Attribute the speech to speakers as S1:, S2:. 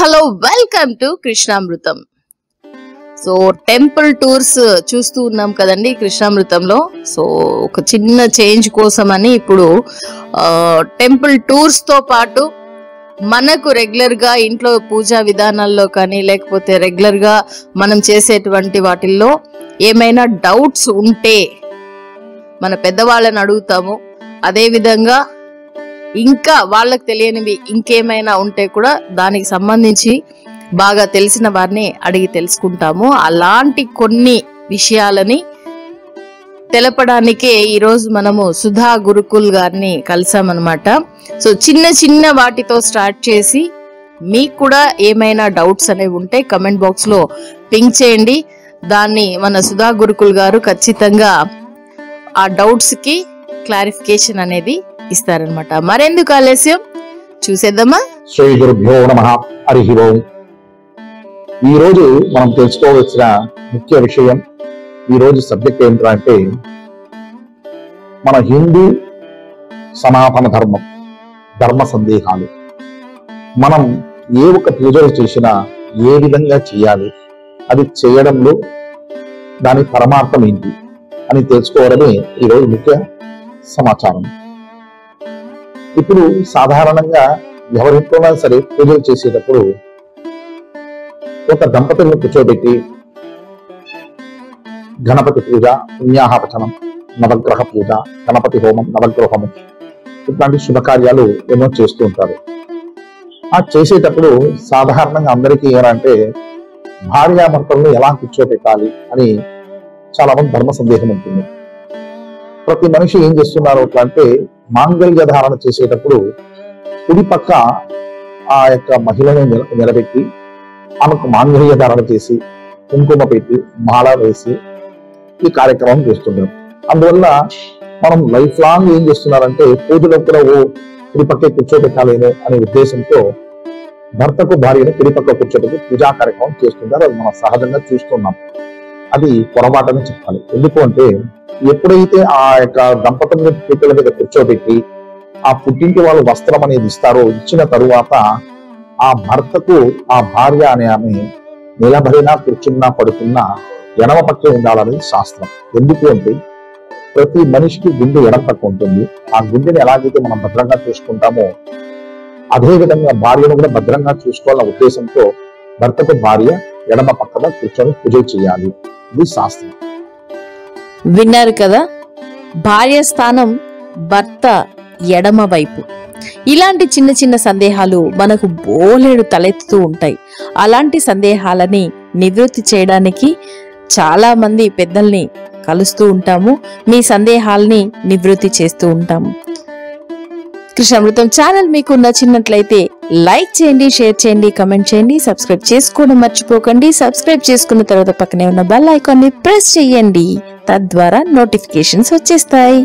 S1: Hello welcome to Krishnamritam. So temple tours చూస్తూ ఉన్నాం కదండి కృష్ణామృతంలో. సో ఒక చిన్న చేంజ్ కోసం అని ఇప్పుడు టెంపుల్ టూర్స్ తో పాటు మనకు రెగ్యులర్ గా ఇంట్లో పూజా విధానాల్లో కానీ లేకపోతే రెగ్యులర్ గా మనం చేసేటువంటి వాటిల్లో ఏమైనా డౌట్స్ ఉంటే మన పెద్దవాళ్ళని అడుగుతాము. అదే విధంగా ఇంకా వాళ్ళకి తెలియనివి ఇంకేమైనా ఉంటే కూడా దానికి సంబంధించి బాగా తెలిసిన వారిని అడిగి తెలుసుకుంటాము. అలాంటి కొన్ని విషయాలని తెలపడానికే ఈరోజు మనము సుధా గురుకుల్ గారిని కలిసామన్నమాట. సో చిన్న చిన్న వాటితో స్టార్ట్ చేసి మీకు కూడా ఏమైనా డౌట్స్ అనేవి ఉంటే కమెంట్ బాక్స్ లో పింక్ చేయండి. దాన్ని మన సుధా గురుకుల్ గారు ఖచ్చితంగా ఆ డౌట్స్ కి క్లారిఫికేషన్ అనేది ఇస్తారనమాట. మరెందుకు ఆలస్యం, చూసేద్దామా?
S2: శ్రీ గురుభ్యో నమః. హరి ఓం. ఈ రోజు మనం తెలుసుకోవాల్సిన ముఖ్య విషయం, ఈ రోజు సబ్జెక్ట్ ఏంటంటే మన హిందూ సనాతన ధర్మ సందేహాలు. మనం ఏ ఒక్క పూజలు చేసినా ఏ విధంగా చేయాలి, అది చేయడంలో దాని పరమార్థం ఏంటి అని తెలుసుకోవడమే ఈరోజు ముఖ్య సమాచారం. ఇప్పుడు సాధారణంగా ఎవరింట్లోనా సరే పూజలు చేసేటప్పుడు ఒక దంపతులను కూర్చోబెట్టి గణపతి పూజ, పుణ్యాహవచనం, నవగ్రహ పూజ, గణపతి హోమం, నవగ్రహము ఇట్లాంటి శుభకార్యాలు ఎన్నో చేస్తూ ఉంటారు. ఆ చేసేటప్పుడు సాధారణంగా అందరికీ ఏంటంటే భార్యాభర్తలను ఎలా కూర్చోబెట్టాలి అని చాలా మంది ధర్మ సందేహం ఉంటుంది. ప్రతి మనిషి ఏం చేస్తున్నారు అంటే మాంగళ్య ధారణ చేసేటప్పుడు కుడి పక్క ఆ యొక్క మహిళను నిలబెట్టి ఆమెకు మాంగళ్య ధారణ చేసి కుంకుమ పెట్టి మాల వేసి ఈ కార్యక్రమం చేస్తున్నారు. అందువల్ల మనం లైఫ్ లాంగ్ ఏం చేస్తున్నారంటే పూజలో కూడా కుడి పక్కే కూర్చోబెట్టాలేమో అనే ఉద్దేశంతో భర్తకు భార్యను కుడి పక్క కూర్చోబెట్టి పూజా కార్యక్రమం చేస్తుంటారు. అది మనం సహజంగా చూస్తున్నాం. అది పొరపాటని చెప్పాలి. ఎందుకు అంటే ఎప్పుడైతే ఆ యొక్క దంపతులను పీటల మీద కూర్చోబెట్టి ఆ పుట్టింటి వాళ్ళు వస్త్రం అనేది ఇస్తారో, ఇచ్చిన తరువాత ఆ భర్తకు ఆ భార్య అనే ఆమె నిలబడినా కూర్చున్నా పడుకున్నా ఎడమ పక్కే ఉండాలనేది శాస్త్రం. ఎందుకు అంటే ప్రతి మనిషికి గుండె ఎడమ పక్క ఉంటుంది. ఆ గుండెని ఎలాగైతే మనం భద్రంగా చూసుకుంటామో అదే విధంగా భార్యను కూడా భద్రంగా చూసుకోవాలన్న ఉద్దేశంతో భర్తకు భార్య ఎడమ పక్కన కూర్చొని పూజ చేయాలి. ఇది శాస్త్రం.
S1: విన్నారు కదా, భార్య స్థానం భర్త ఎడమ వైపు. ఇలాంటి చిన్న చిన్న సందేహాలు మనకు బోలెడు తలెత్తుతూ ఉంటాయి. అలాంటి సందేహాలని నివృత్తి చేయడానికి చాలా మంది పెద్దల్ని కలుస్తూ ఉంటాము. మీ సందేహాలని నివృత్తి చేస్తూ ఉంటాము. కృష్ణామృతం ఛానల్ మీకు నచ్చినట్లయితే లైక్ చేయండి, షేర్ చేయండి, కమెంట్ చేయండి, సబ్స్క్రైబ్ చేసుకోవడం మర్చిపోకండి. సబ్స్క్రైబ్ చేసుకున్న తర్వాత పక్కనే ఉన్న బెల్ ఐకాన్ని ప్రెస్ చేయండి. తద్వారా నోటిఫికేషన్స్ వచ్చేస్తాయి.